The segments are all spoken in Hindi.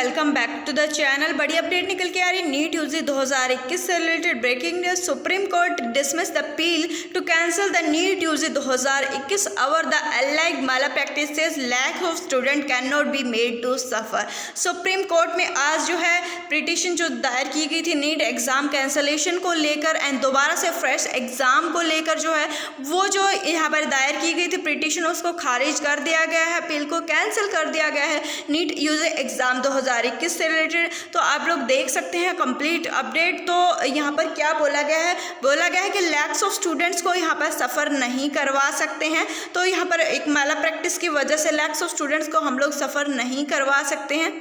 Welcome back to the channel. बड़ी अपडेट निकल के आ रही नीट यूजी 2021 से related breaking news. Supreme Court dismiss the appeal to cancel the NEET UG 2021 over the alleged malpractices lack of student cannot be made to suffer। Supreme court में आज जो है पिटीशन जो दायर की गई थी नीट एग्जाम कैंसलेशन को लेकर एंड दोबारा से फ्रेश एग्जाम को लेकर जो है वो जो यहाँ पर दायर की गई थी पिटीशन उसको खारिज कर दिया गया है, अपील को कैंसिल कर दिया गया है नीट यूजी एग्ज़ाम 2021 से रिलेटेड। तो आप लोग देख सकते हैं कंप्लीट अपडेट। तो यहाँ पर क्या बोला गया है कि लैक्स ऑफ स्टूडेंट्स को यहाँ पर सफ़र नहीं करवा सकते हैं। तो यहाँ पर एक मैलप्रैक्टिस की वजह से लैक्स ऑफ स्टूडेंट्स को हम लोग सफ़र नहीं करवा सकते हैं।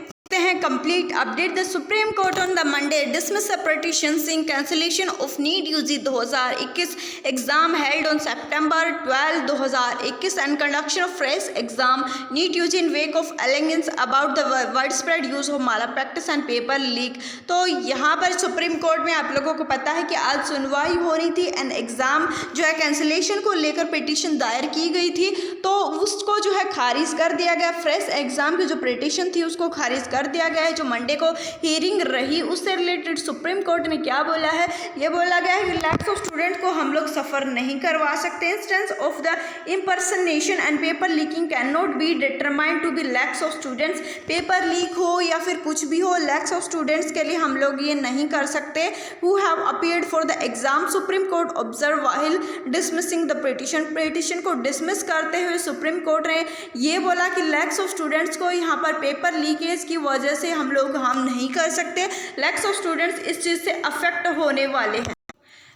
Complete update. The supreme court on the Monday dismissed a petition seeking cancellation of NEET UG 2021 exam held on September 12, 2021 and conduction of fresh exam NEET UG in wake of allegations about the widespread use of malpractice and paper leak। तो यहाँ पर सुप्रीम कोर्ट में आप लोगों को पता है कि आज सुनवाई हो रही थी एंड एग्ज़ाम जो है कैंसिलेशन को लेकर पिटीशन दायर की गई थी, तो उसको जो है खारिज कर दिया गया। फ्रेश एग्ज़ाम की जो पिटीशन थी उसको खारिज कर दिया गया है। जो मंडे को हियरिंग रही उससे रिलेटेड सुप्रीम कोर्ट ने क्या बोला है, ये बोला गया है कि लैक्स ऑफ स्टूडेंट को हम लोग सफ़र नहीं करवा सकते। Instance of the impersonation and paper leaking can not be determined to be lacks of students. Paper leak हो या फिर कुछ भी हो, लैक्स ऑफ स्टूडेंट्स के लिए हम लोग ये नहीं कर सकते। Who have appeared for the exam supreme court observe while dismissing the petition को डिसमिस करते हुए सुप्रीम कोर्ट ने ये बोला कि लैक्स ऑफ स्टूडेंट्स को यहाँ पर पेपर लीकेज की वजह से हम लोग नहीं कर सकते। लैक्स ऑफ स्टूडेंट्स इस चीज़ से अफेक्ट होने वाले हैं।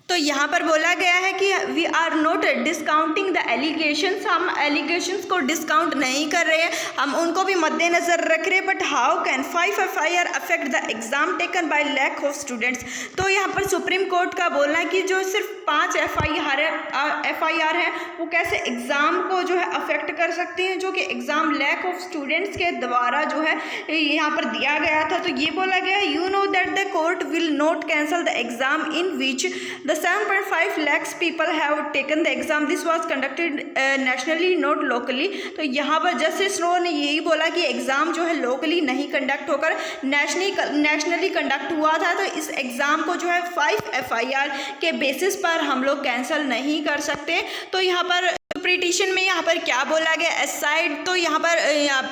तो यहाँ पर बोला गया है कि we are not discounting the allegations. हम एलिगेशंस को डिस्काउंट नहीं कर रहे हैं, हम उनको भी मद्देनज़र रख रहे हैं। But how can 5 FIR affect the exam taken by lack of students. तो यहाँ पर सुप्रीम कोर्ट का बोलना है कि जो सिर्फ 5 FIR है वो कैसे एग्ज़ाम को जो है अफेक्ट कर सकती हैं, जो कि एग्ज़ाम लैक ऑफ स्टूडेंट्स के द्वारा जो है यहाँ पर दिया गया था। तो ये बोला गया है you know that the court will not cancel the exam in which the 7.5 lakhs people have taken the exam. This was conducted nationally not locally। तो यहाँ पर जस्टिस रो ने यही बोला कि एग्ज़ाम जो है लोकली नहीं कंडक्ट होकर नेशनली कंडक्ट हुआ था। तो इस एग्ज़ाम को जो है 5 FIR के बेसिस पर हम लोग कैंसिल नहीं कर सकते। तो यहाँ पर पिटीशन में यहाँ पर क्या बोला गया एसाइड, तो यहाँ पर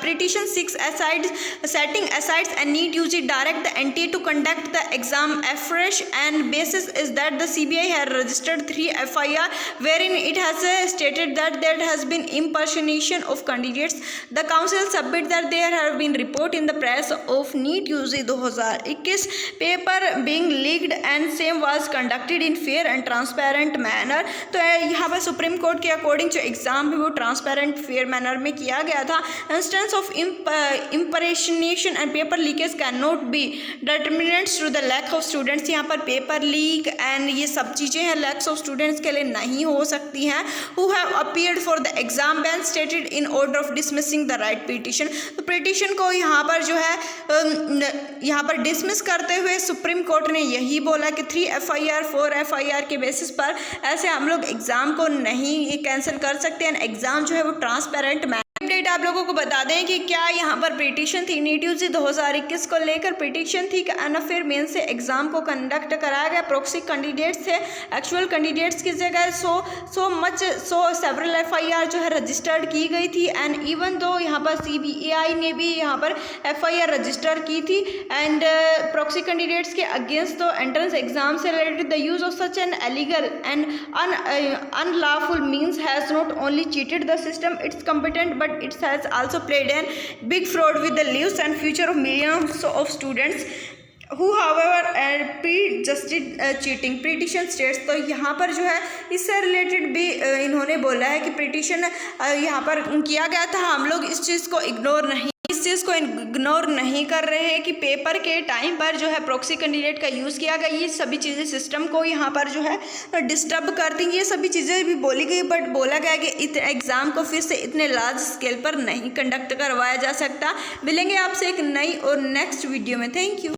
petition 6 setting aside and NEET UG direct the NTA to conduct the exam afresh and basis is that the CBI has registered 3 FIR wherein it has stated that there has been impersonation of candidates। The council submit that there have been report in the press of NEET UG 2021 paper being leaked and same was conducted in fair and transparent manner। तो यहाँ पर सुप्रीम कोर्ट के अकॉर्डिंग एग्जाम भी वो ट्रांसपेरेंट फेयर मैनर में किया गया था। Instance of impersonation and paper leakage can not be determinants to the lack of students. यहाँ पर पेपर लीक एंड ये सब चीज़ें हैं लैक्स ऑफ स्टूडेंट्स के लिए नहीं हो सकती हैं। Who have appeared for the exam ban stated in order of dismissing the right petition. तो पिटीशन को यहाँ पर जो है यहाँ पर डिसमिस करते हुए सुप्रीम कोर्ट ने यही बोला कि 3 FIR 4 FIR के बेसिस पर ऐसे हम लोग एग्ज़ाम को नहीं कैंसिल कर सकते हैं। एग्ज़ाम जो है वो ट्रांसपेरेंट अपडेट आप लोगों को बता दें कि क्या यहाँ पर पिटीशन थी नीट यूजी 2021 को लेकर पिटीशन थी कि अनफेयर मेन से एग्ज़ाम को कंडक्ट कराया गया। प्रोक्सी कैंडिडेट्स थे, एक्चुअल कैंडिडेट्स की जगह सेवरल FIR जो है रजिस्टर्ड की गई थी एंड इवन दो यहाँ पर CBI ने भी यहाँ पर FIR रजिस्टर की थी एंड प्रोक्सी कैंडिडेट्स के अगेंस्ट दो एंट्रेंस एग्जाम से related the use of such an illegal and unlawful means has not only cheated the system its competent but it has also played a big fraud with the lives and future of millions of students who however pre-justed cheating petition states। तो यहाँ पर जो है इससे रिलेटेड भी इन्होंने बोला है कि पिटीशन यहाँ पर किया गया था, हम लोग इस चीज़ को इग्नोर नहीं कर रहे हैं कि पेपर के टाइम पर जो है प्रॉक्सी कैंडिडेट का यूज़ किया गया। ये सभी चीज़ें सिस्टम को यहाँ पर जो है डिस्टर्ब कर देंगी, ये सभी चीज़ें भी बोली गई। बट बोला गया कि एग्ज़ाम को फिर से इतने लार्ज स्केल पर नहीं कंडक्ट करवाया जा सकता। मिलेंगे आपसे एक नई और नेक्स्ट वीडियो में। Thank you.